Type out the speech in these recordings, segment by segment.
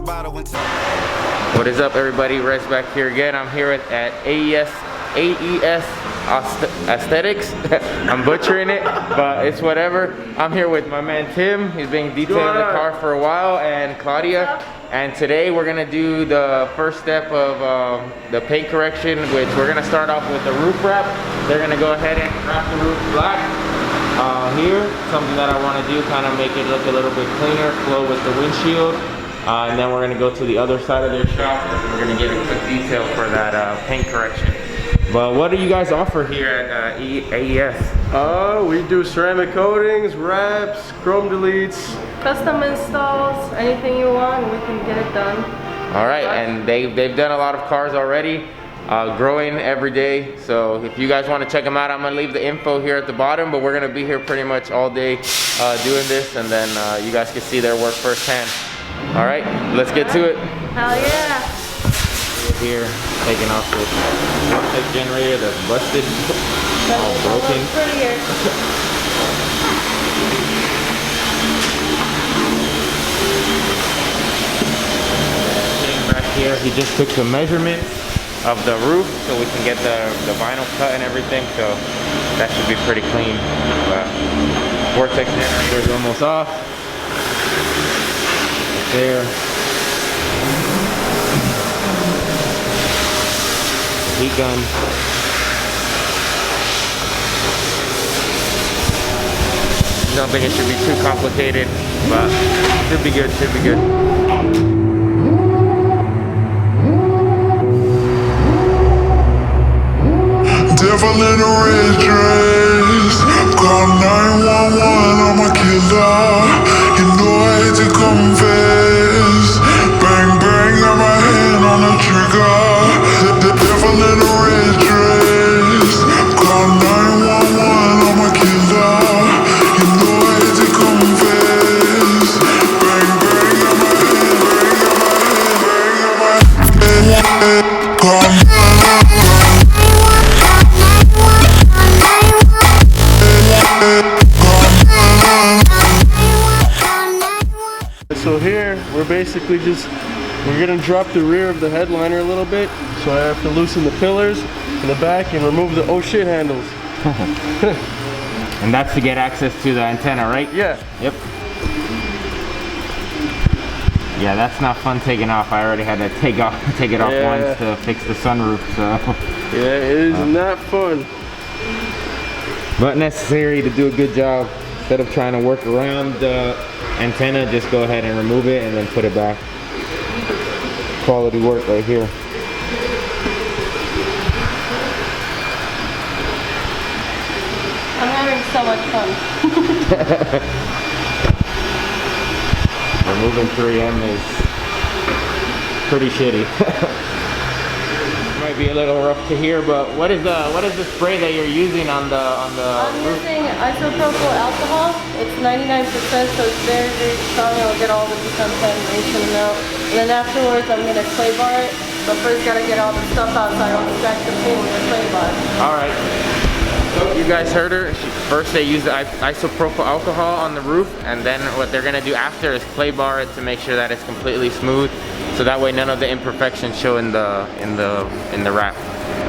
What is up, everybody? Rez back here again. I'm here at AES Aesthetics. I'm butchering it, but it's whatever. I'm here with my man Tim. He's been detailing the car for a while, and Claudia. And today we're gonna do the first step of the paint correction, which we're gonna start off with the roof wrap. They're gonna go ahead and wrap the roof black. Here, something that I want to do, kind of make it look a little bit cleaner, flow with the windshield. And then we're going to go to the other side of their shop and we're going to get a quick detail for that paint correction. But what do you guys offer here at AES? We do ceramic coatings, wraps, chrome deletes. Custom installs, anything you want, we can get it done. All right, and they've done a lot of cars already. Growing every day, so if you guys want to check them out, I'm gonna leave the info here at the bottom, but we're gonna be here pretty much all day doing this, and then you guys can see their work firsthand. All right, let's get to it. Hell yeah. Here, taking off this vortex generator that's busted, all broken. Prettier. Sitting back here, he just took the measurements of the roof so we can get the vinyl cut and everything, so that should be pretty clean. But vortex generator is almost off. There. Heat gun. Don't think it should be too complicated, but should be good, should be good. Devil in a red dress, call 911, I'm a killer. You know I hate to confess. Bang bang, got my hand on the trigger. The devil in a red dress, call 911, I'm a killer. You know I hate to confess. Bang bang, got my hand, bang, got my hand, call 911. So here, we're basically we're gonna drop the rear of the headliner a little bit. So I have to loosen the pillars in the back and remove the oh shit handles. And that's to get access to the antenna, right? Yeah. Yep. Yeah, that's not fun taking off. I already had to take it off once to fix the sunroof, so. Yeah, it is not fun. But necessary to do a good job. Instead of trying to work around the antenna, just go ahead and remove it and then put it back. Quality work right here. I'm having so much fun. Removing 3M is pretty shitty. Might be a little rough to hear, but what is the spray that you're using on the I'm roof? using isopropyl alcohol. It's 99%, so it's very, very strong. It'll get all the decontamination out. And then afterwards, I'm gonna clay bar it. But first, gotta get all the stuff out so I don't extract the paint with the clay bar. All right. So you guys heard her. First, they use the isopropyl alcohol on the roof, and then what they're gonna do after is clay bar it to make sure that it's completely smooth. So that way none of the imperfections show in the wrap.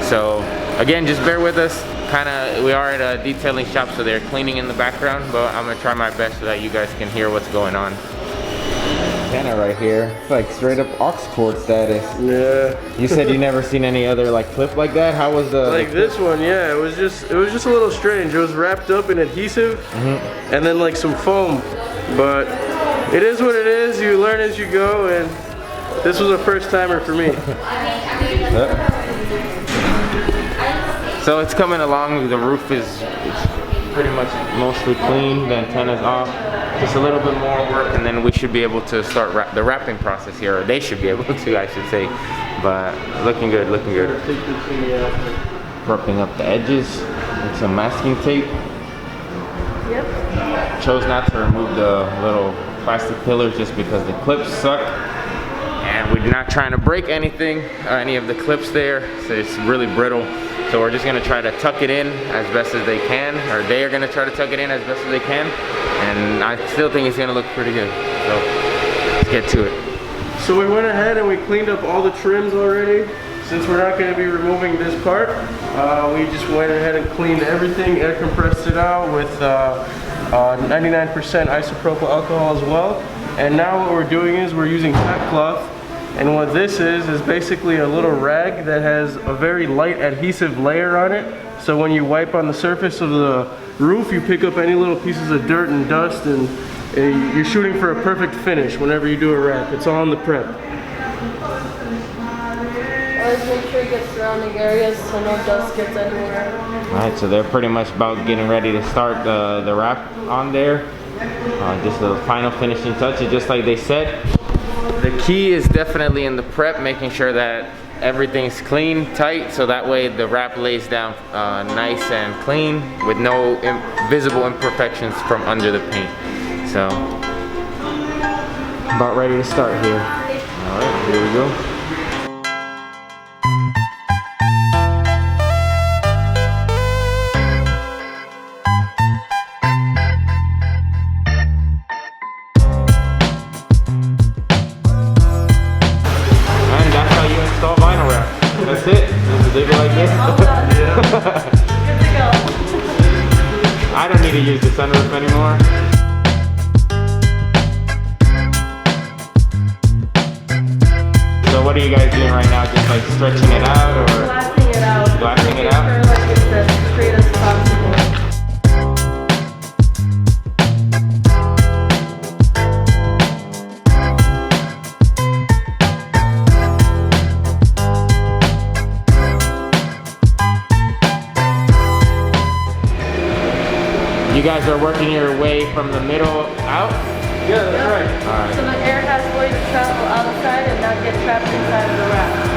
So again, just bear with us. We are at a detailing shop, so they're cleaning in the background, but I'm gonna try my best so that you guys can hear what's going on. Antenna right here, it's like straight up aux cord status. Yeah. You said you never seen any other like clip like that. How was the like this one? Yeah, it was just a little strange. It was wrapped up in adhesive and then like some foam, but it is what it is. You learn as you go, and this was a first timer for me. So it's coming along. The roof is pretty much mostly clean. The antenna's off. Just a little bit more work, and then we should be able to start the wrapping process here, or they should be able to, I should say. But looking good, looking good. Prepping up the edges with some masking tape. Yep. Chose not to remove the little plastic pillars just because the clips suck. And we're not trying to break anything, any of the clips there, so it's really brittle. So we're just gonna try to tuck it in as best as they can, or they are gonna try to tuck it in as best as they can. And I still think it's gonna look pretty good. So let's get to it. So we went ahead and we cleaned up all the trims already. Since we're not going to be removing this part, we just went ahead and cleaned everything, air compressed it out with 99% isopropyl alcohol as well. And now what we're doing is we're using tack cloth. And what this is basically a little rag that has a very light adhesive layer on it. So when you wipe on the surface of the roof, you pick up any little pieces of dirt and dust, and you're shooting for a perfect finish whenever you do a wrap. It's all in the prep. Always make sure you get surrounding areas so no dust gets anywhere. Alright, so they're pretty much about getting ready to start the wrap on there. Just the final finishing touches, just like they said. The key is definitely in the prep, making sure that everything's clean, tight, so that way the wrap lays down nice and clean with no visible imperfections from under the paint. So, about ready to start here. Alright, here we go. That's it? Just leave it like this? All done. Yeah. Good to go. I don't need to use the sunroof anymore. So what are you guys doing right now? Just like stretching it out or? Blasting it out. Blasting it out? Making sure like it's as straight as possible. You guys are working your way from the middle out? Yeah, that's right. So the air has way to travel outside and not get trapped inside of the wrap.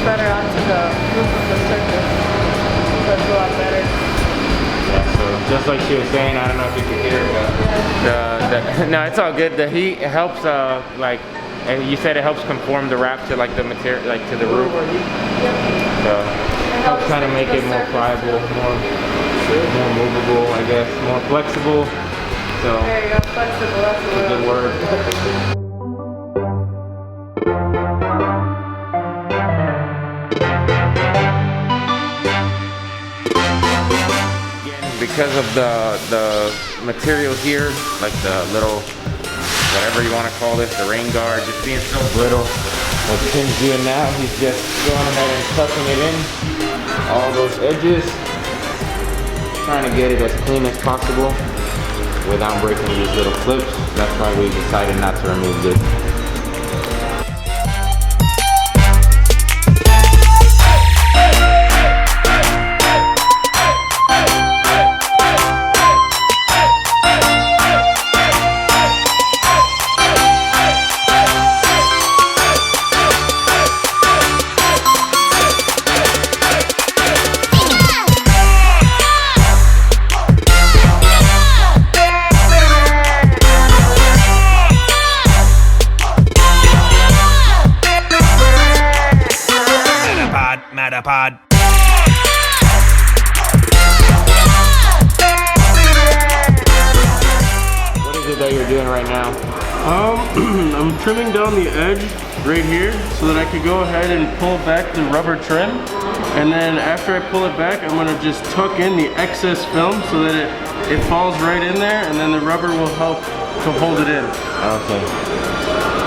Better onto the roof of the surface. That's a lot better. Yeah, so just like she was saying, I don't know if you could hear, but no, it's all good. The heat helps, like you said, it helps conform the wrap to like the material, like to the roof. So it helps kind of make it more pliable, more movable, I guess, more flexible. So there you go, flexible. That's a good word. Because of the material here, like the little, whatever you want to call this, the rain guard, just being so little. What Tim's doing now, he's just going ahead and tucking it in, all those edges, trying to get it as clean as possible without breaking these little clips. That's why we decided not to remove this. Matterpod. What is it that you're doing right now? I'm trimming down the edge right here so that I could go ahead and pull back the rubber trim. And then after I pull it back, I'm gonna just tuck in the excess film so that it falls right in there, and then the rubber will help to hold it in. Okay.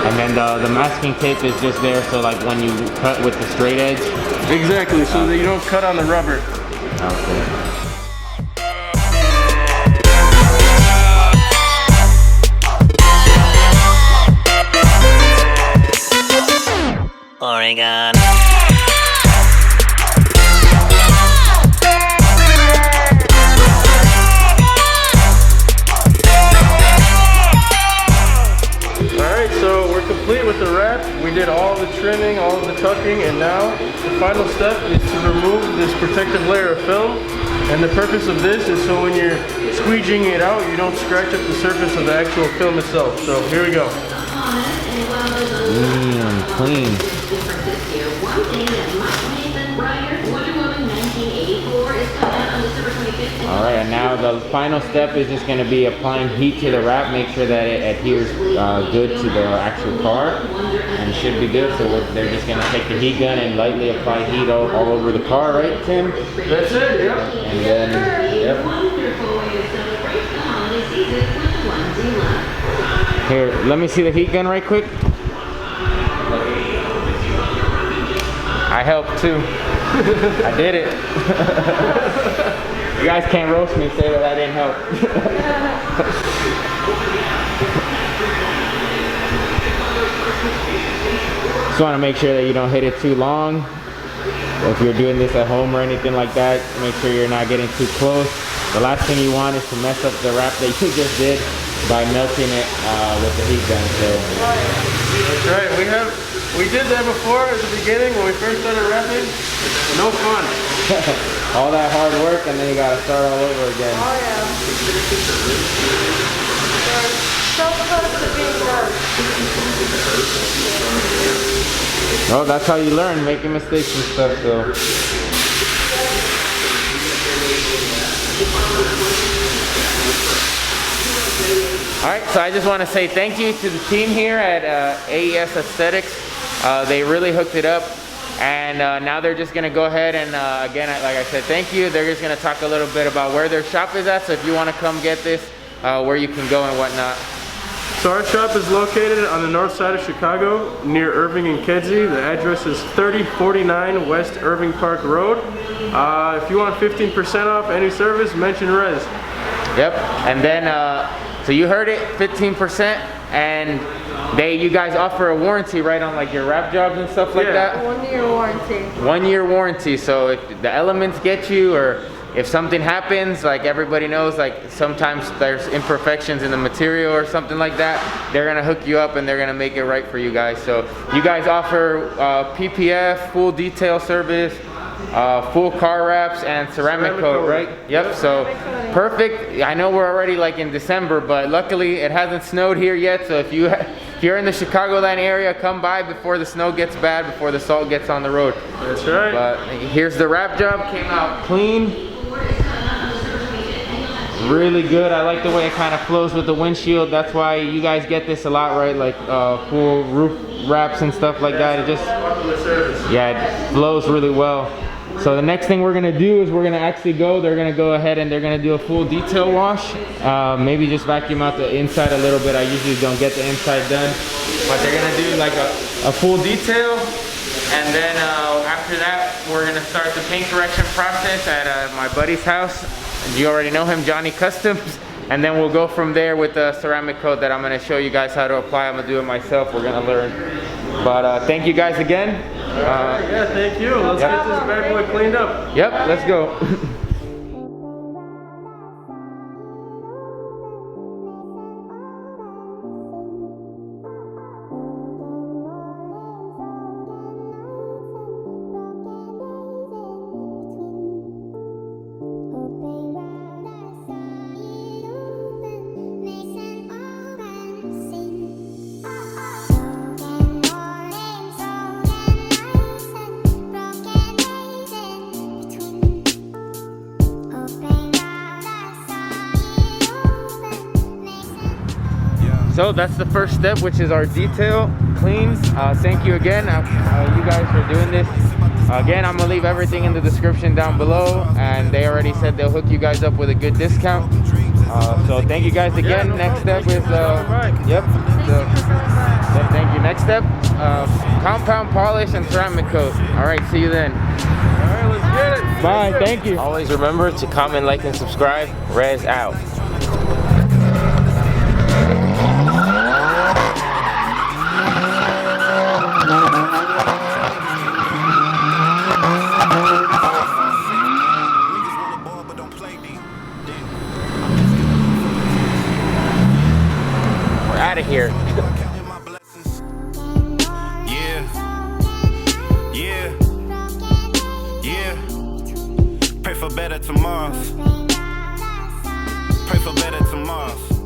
And then the masking tape is just there so like when you cut with the straight edge? Exactly, so that you don't cut on the rubber. Okay. Oregon. Alright, so we're complete with the wrap. We did all the trimming, all of the tucking, and now the final step is to remove this protective layer of film. And the purpose of this is so when you're squeegeeing it out, you don't scratch up the surface of the actual film itself. So here we go. Clean. Alright, and now the final step is just going to be applying heat to the wrap. Make sure that it adheres good to the actual car, and it should be good. So they're just going to take the heat gun and lightly apply heat all over the car, right, Tim? That's it, yep. And then, yep. Here, let me see the heat gun right quick. I helped too. I did it. You guys can't roast me and say that I didn't help. Just want to make sure that you don't hit it too long. If you're doing this at home or anything like that, make sure you're not getting too close. The last thing you want is to mess up the wrap that you just did by melting it with the heat gun. So. That's right. We did that before at the beginning when we first started wrapping. No fun. All that hard work and then you gotta start all over again. Oh yeah. They're so close to being done. Oh, that's how you learn, making mistakes and stuff, so. Alright, so I just want to say thank you to the team here at AES Aesthetics. They really hooked it up. And now they're just gonna go ahead and again, like I said, thank you. They're just gonna talk a little bit about where their shop is at. So if you wanna come get this, where you can go and whatnot. So our shop is located on the north side of Chicago, near Irving and Kedzie. The address is 3049 West Irving Park Road. If you want 15% off any service, mention Rez. Yep, and then, so you heard it, 15%, and you guys offer a warranty, right, on like your wrap jobs and stuff like that? 1 year warranty. 1 year warranty, so if the elements get you, or if something happens, like everybody knows, like sometimes there's imperfections in the material or something like that, they're gonna hook you up and they're gonna make it right for you guys. So you guys offer PPF, full detail service, full car wraps, and ceramic coat, right? Yep, so perfect. I know we're already like in December, but luckily it hasn't snowed here yet, so if you're in the Chicagoland area, come by before the snow gets bad, before the salt gets on the road. That's right. But here's the wrap job, came out clean. Really good. I like the way it kind of flows with the windshield. That's why you guys get this a lot, right? Like full roof wraps and stuff like that. It just, yeah, it flows really well. So the next thing we're gonna do is they're gonna go ahead and they're gonna do a full detail wash. Maybe just vacuum out the inside a little bit. I usually don't get the inside done, but they're gonna do like a full detail. And then after that, we're gonna start the paint correction process at my buddy's house. You already know him, Johnny Customs. And then we'll go from there with the ceramic coat that I'm gonna show you guys how to apply. I'm gonna do it myself, we're gonna learn. But thank you guys again. Yeah, thank you. Let's get this bad boy cleaned up. Yep, let's go. Broken So that's the first step, which is our detail clean. Thank you again, you guys, for doing this. Again, I'm gonna leave everything in the description down below, and they already said they'll hook you guys up with a good discount. So thank you guys again. Next step is thank you. Next step, compound polish and ceramic coat. All right, see you then. All right, let's get it. Bye, thank you. Always remember to comment, like, and subscribe. Rez out. We're out of here. Pray for better tomorrows. Pray for better tomorrows.